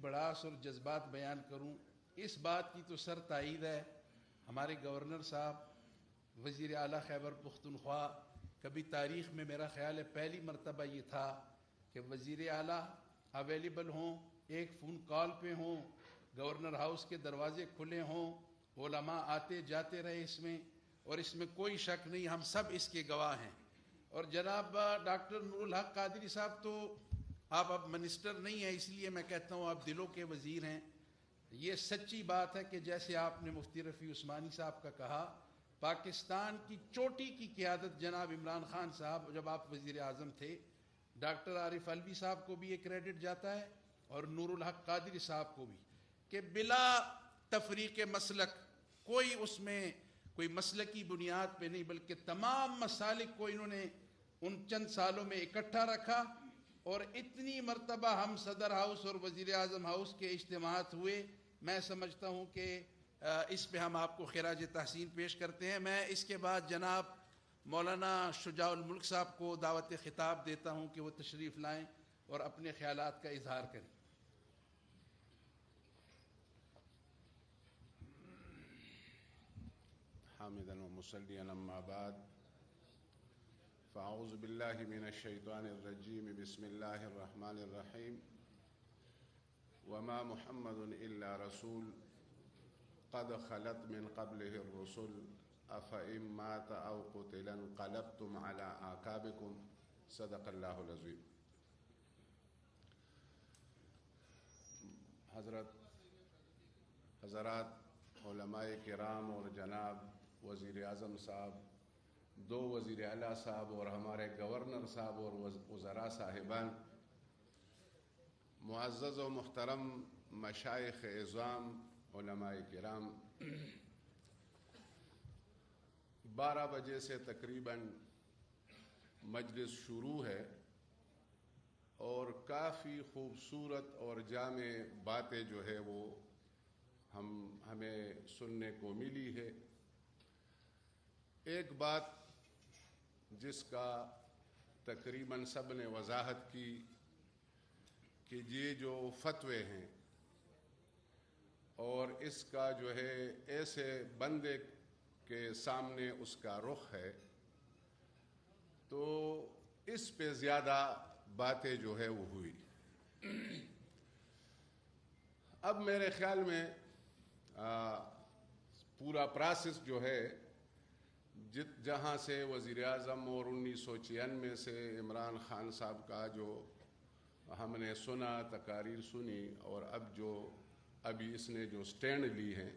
بڑاس اور جذبات بیان کروں، اس بات کی تو سر تائید ہے، ہمارے گورنر صاحب وزیر اعلیٰ خیبر پختونخوا، کبھی تاریخ میں میرا خیال ہے پہلی مرتبہ یہ تھا کہ وزیر اعلیٰ اویلیبل ہوں، ایک فون کال پہ ہوں، گورنر ہاؤس کے دروازے کھلے ہوں، علماء آتے جاتے رہے اس میں، اور اس میں کوئی شک نہیں، ہم سب اس کے گواہ ہیں۔ اور جناب ڈاکٹر نور الحق قادری صاحب تو آپ اب منسٹر نہیں ہیں، اس لیے میں کہتا ہوں آپ دلوں کے وزیر ہیں۔ یہ سچی بات ہے کہ جیسے آپ نے مفتی رفیع عثمانی صاحب کا کہا، پاکستان کی چوٹی کی قیادت جناب عمران خان صاحب جب آپ وزیر اعظم تھے، ڈاکٹر عارف علوی صاحب کو بھی یہ کریڈٹ جاتا ہے اور نور الحق قادری صاحب کو بھی، کہ بلا تفریق مسلک، کوئی اس میں کوئی مسلکی بنیاد پہ نہیں، بلکہ تمام مسالک کو انہوں نے ان چند سالوں میں اکٹھا رکھا، اور اتنی مرتبہ ہم صدر ہاؤس اور وزیر اعظم ہاؤس کے اجتماعات ہوئے، میں سمجھتا ہوں کہ اس پہ ہم آپ کو خراج تحسین پیش کرتے ہیں۔ میں اس کے بعد جناب مولانا شجاع الملک صاحب کو دعوت خطاب دیتا ہوں کہ وہ تشریف لائیں اور اپنے خیالات کا اظہار کریں۔ حامداً ومصليا أما بعد فأعوذ بالله من الشيطان الرجيم بسم الله الرحمن الرحيم وما محمد إلا رسول قد خلت من قبله الرسل أفإن مات أو قتل انقلبتم على أعقابكم صدق الله العظيم۔ حضرات علماء کرام اور جناب وزیر اعظم صاحب، دو وزیر اعلیٰ صاحب اور ہمارے گورنر صاحب اور وزراء صاحبان، معزز و محترم مشائخ اعظام، علماء کرام، 12 بجے سے تقریباً مجلس شروع ہے اور کافی خوبصورت اور جامع باتیں جو ہے وہ ہمیں سننے کو ملی ہے۔ ایک بات جس کا تقریباً سب نے وضاحت کی کہ یہ جو فتوے ہیں اور اس کا جو ہے ایسے بندے کے سامنے اس کا رخ ہے، تو اس پہ زیادہ باتیں جو ہے وہ ہوئی۔ اب میرے خیال میں پورا پروسیس جو ہے جہاں سے وزیر اعظم اور 1996 سے عمران خان صاحب کا جو ہم نے سنا، تقاریر سنی، اور اب جو ابھی اس نے جو سٹینڈ لی ہے،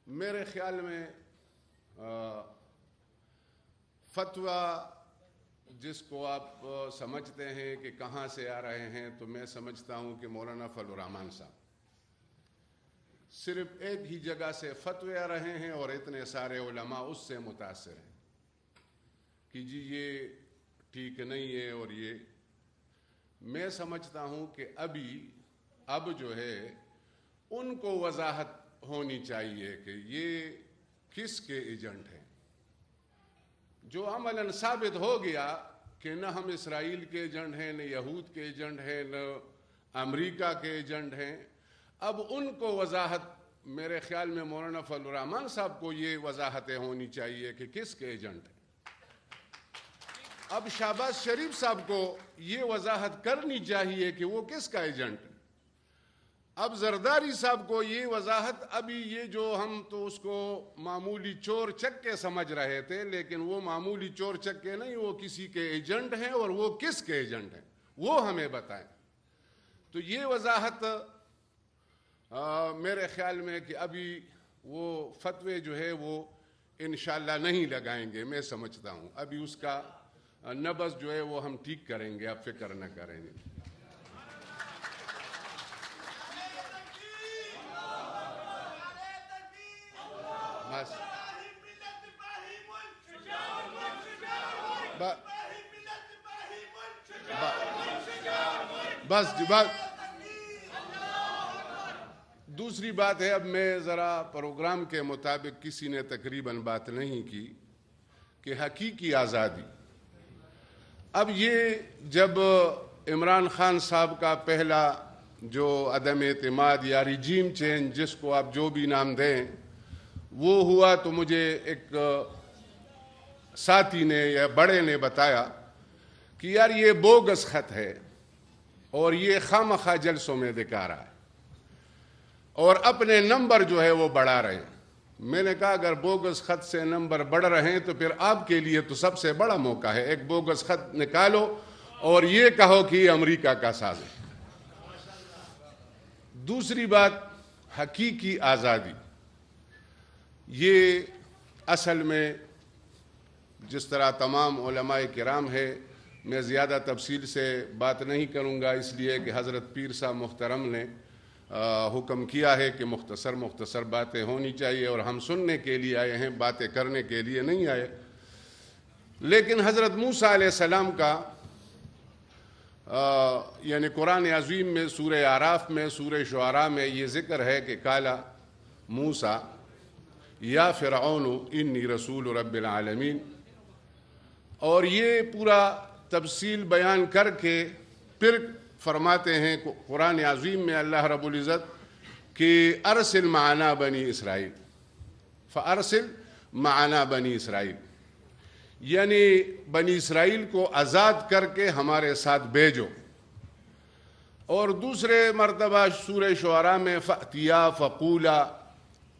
میرے خیال میں فتویٰ جس کو آپ سمجھتے ہیں کہ کہاں سے آ رہے ہیں، تو میں سمجھتا ہوں کہ مولانا فضل الرحمان صاحب صرف ایک ہی جگہ سے فتوے آ رہے ہیں اور اتنے سارے علماء اس سے متاثر ہیں کہ جی یہ ٹھیک نہیں ہے۔ اور یہ میں سمجھتا ہوں کہ اب جو ہے ان کو وضاحت ہونی چاہیے کہ یہ کس کے ایجنٹ ہیں۔ جو عملاً ثابت ہو گیا کہ نہ ہم اسرائیل کے ایجنٹ ہیں، نہ یہود کے ایجنٹ ہیں، نہ امریکہ کے ایجنٹ ہیں، اب ان کو وضاحت، میرے خیال میں مولانا فضل الرحمان صاحب کو یہ وضاحتیں ہونی چاہیے کہ کس کے ایجنٹ ہیں۔ اب شہباز شریف صاحب کو یہ وضاحت کرنی چاہیے کہ وہ کس کا ایجنٹ ہے۔ اب زرداری صاحب کو یہ وضاحت، ابھی یہ جو ہم تو اس کو معمولی چور چکے سمجھ رہے تھے، لیکن وہ معمولی چور چکے نہیں، وہ کسی کے ایجنٹ ہیں، اور وہ کس کے ایجنٹ ہیں وہ ہمیں بتائیں۔ تو یہ وضاحت میرے خیال میں کہ ابھی وہ فتوے جو ہے وہ انشاءاللہ نہیں لگائیں گے، میں سمجھتا ہوں ابھی اس کا نبض جو ہے وہ ہم ٹھیک کریں گے، آپ فکر نہ کریں گے۔ بس دوسری بات ہے، اب میں ذرا پروگرام کے مطابق کسی نے تقریباً بات نہیں کی کہ حقیقی آزادی۔ اب یہ جب عمران خان صاحب کا پہلا جو عدم اعتماد یا رجیم چینج، جس کو آپ جو بھی نام دیں، وہ ہوا تو مجھے ایک ساتھی نے یا بڑے نے بتایا کہ یار یہ بوگس خط ہے اور یہ خامخواہ جلسوں میں دکھا رہا ہے اور اپنے نمبر جو ہے وہ بڑھا رہے ہیں۔ میں نے کہا اگر بوگس خط سے نمبر بڑھ رہے ہیں تو پھر آپ کے لیے تو سب سے بڑا موقع ہے، ایک بوگس خط نکالو اور یہ کہو کہ یہ امریکہ کا ساز ہے۔ دوسری بات، حقیقی آزادی، یہ اصل میں جس طرح تمام علماء کرام ہے، میں زیادہ تفصیل سے بات نہیں کروں گا، اس لیے کہ حضرت پیر صاحب محترم نے حکم کیا ہے کہ مختصر باتیں ہونی چاہیے اور ہم سننے کے لیے آئے ہیں، باتیں کرنے کے لیے نہیں آئے۔ لیکن حضرت موسیٰ علیہ السلام کا یعنی قرآن عظیم میں سورہ اعراف میں، سورہ شعراء میں یہ ذکر ہے کہ قال موسیٰ یا فرعون انی رسول رب العالمین، اور یہ پورا تفصیل بیان کر کے پھر فرماتے ہیں قرآن عظیم میں اللہ رب العزت کہ ارسل معنا بنی اسرائیل، فارسل معنا بنی اسرائیل، یعنی بنی اسرائیل کو آزاد کر کے ہمارے ساتھ بھیجو۔ اور دوسرے مرتبہ سورہ شعراء میں فأتیا فقولا،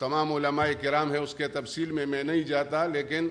تمام علماء کرام ہے، اس کے تفصیل میں نہیں جاتا، لیکن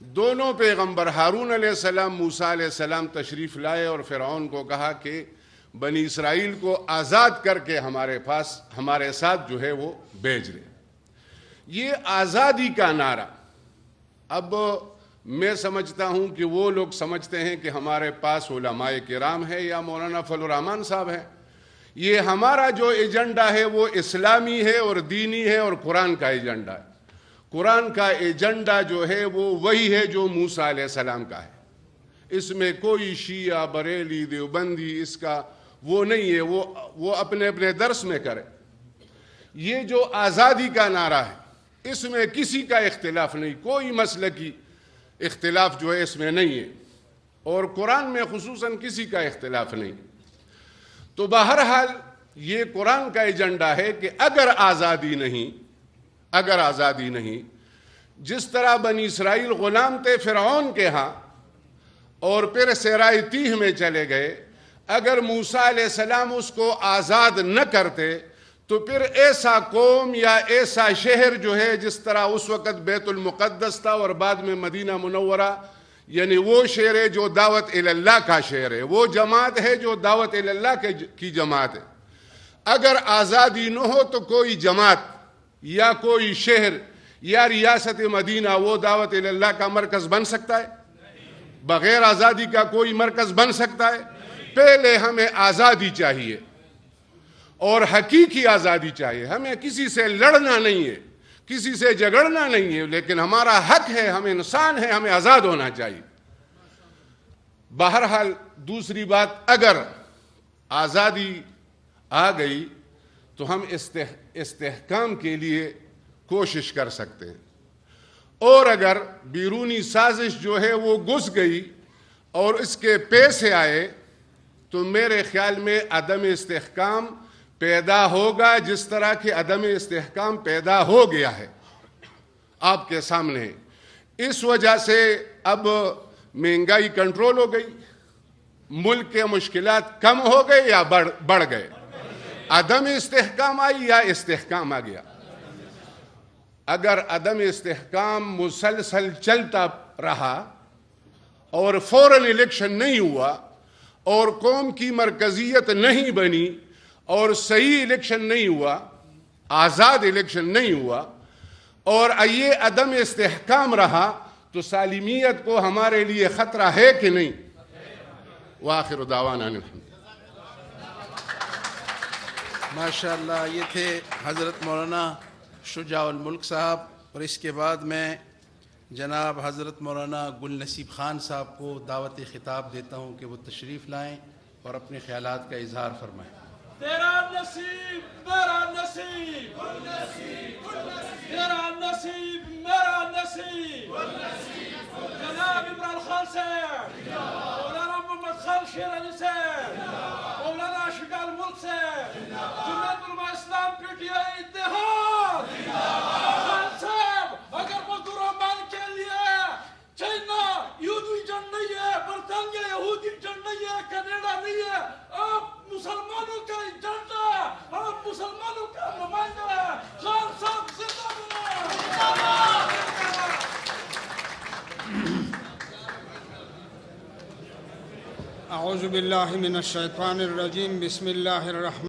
دونوں پیغمبر ہارون علیہ السلام، موسیٰ علیہ السلام تشریف لائے اور فرعون کو کہا کہ بنی اسرائیل کو آزاد کر کے ہمارے ساتھ جو ہے وہ بھیج لے۔ یہ آزادی کا نعرہ، اب میں سمجھتا ہوں کہ وہ لوگ سمجھتے ہیں کہ ہمارے پاس علماء کرام ہے یا مولانا فضل الرحمان صاحب ہیں، یہ ہمارا جو ایجنڈا ہے وہ اسلامی ہے اور دینی ہے اور قرآن کا ایجنڈا ہے۔ قرآن کا ایجنڈا جو ہے وہ وہی ہے جو موسیٰ علیہ السلام کا ہے، اس میں کوئی شیعہ بریلی دیوبندی اس کا وہ نہیں ہے، وہ اپنے اپنے درس میں کرے۔ یہ جو آزادی کا نعرہ ہے اس میں کسی کا اختلاف نہیں، کوئی مسلکی اختلاف جو ہے اس میں نہیں ہے، اور قرآن میں خصوصاً کسی کا اختلاف نہیں۔ تو بہرحال یہ قرآن کا ایجنڈا ہے کہ اگر آزادی نہیں، جس طرح بنی اسرائیل غلام تھے فرعون کے ہاں اور پھر صحرائے تیہ میں چلے گئے، اگر موسیٰ علیہ السلام اس کو آزاد نہ کرتے تو پھر ایسا قوم یا ایسا شہر جو ہے، جس طرح اس وقت بیت المقدس تھا اور بعد میں مدینہ منورہ، یعنی وہ شہر ہے جو دعوت اللہ کا شہر ہے، وہ جماعت ہے جو دعوت اللہ کی جماعت ہے۔ اگر آزادی نہ ہو تو کوئی جماعت یا کوئی شہر یا ریاست مدینہ وہ دعوت اللہ کا مرکز بن سکتا ہے؟ بغیر آزادی کا کوئی مرکز بن سکتا ہے؟ پہلے ہمیں آزادی چاہیے اور حقیقی آزادی چاہیے، ہمیں کسی سے لڑنا نہیں ہے، کسی سے جھگڑنا نہیں ہے، لیکن ہمارا حق ہے، ہم انسان ہیں، ہمیں آزاد ہونا چاہیے۔ بہرحال دوسری بات، اگر آزادی آ گئی تو ہم استحکام کے لیے کوشش کر سکتے ہیں، اور اگر بیرونی سازش جو ہے وہ گھس گئی اور اس کے پیسے آئے تو میرے خیال میں عدم استحکام پیدا ہوگا، جس طرح کہ عدم استحکام پیدا ہو گیا ہے آپ کے سامنے۔ اس وجہ سے اب مہنگائی کنٹرول ہو گئی، ملک کے مشکلات کم ہو گئے یا بڑھ گئے؟ عدم استحکام آئی یا استحکام آ گیا؟ اگر عدم استحکام مسلسل چلتا رہا اور فوراً الیکشن نہیں ہوا اور قوم کی مرکزیت نہیں بنی اور صحیح الیکشن نہیں ہوا، آزاد الیکشن نہیں ہوا، اور یہ عدم استحکام رہا تو سالمیت کو ہمارے لیے خطرہ ہے کہ نہیں؟ وآخر دعوانا الحمد۔ ماشاءاللہ، یہ تھے حضرت مولانا شجاع الملک صاحب، اور اس کے بعد میں جناب حضرت مولانا گل نصیب خان صاحب کو دعوت خطاب دیتا ہوں کہ وہ تشریف لائیں اور اپنے خیالات کا اظہار فرمائیں۔ تیرا نصیب میرا نصیب، تیرا نصیب میرا نصیب، جناب عمران خان سے، مولانا محمد خان شیر علی سے، مولانا شجاع الملک سے، جمعیت Ulema Islam P T I اتحاد خان صاحب اگر مزدور امان کے لیے چائنا یہودی جنگ نہیں ہے، برطانیہ یہودی جنگ نہیں ہے، کینیڈا نہیں ہے، آپ مسلمانوں کا ایجنٹ ہے، آپ مسلمانوں کا نمائندہ ہے. خان صاحب زندہ باد. اعوذ باللہ من الشیطان الرجیم. بسم اللہ الرحمن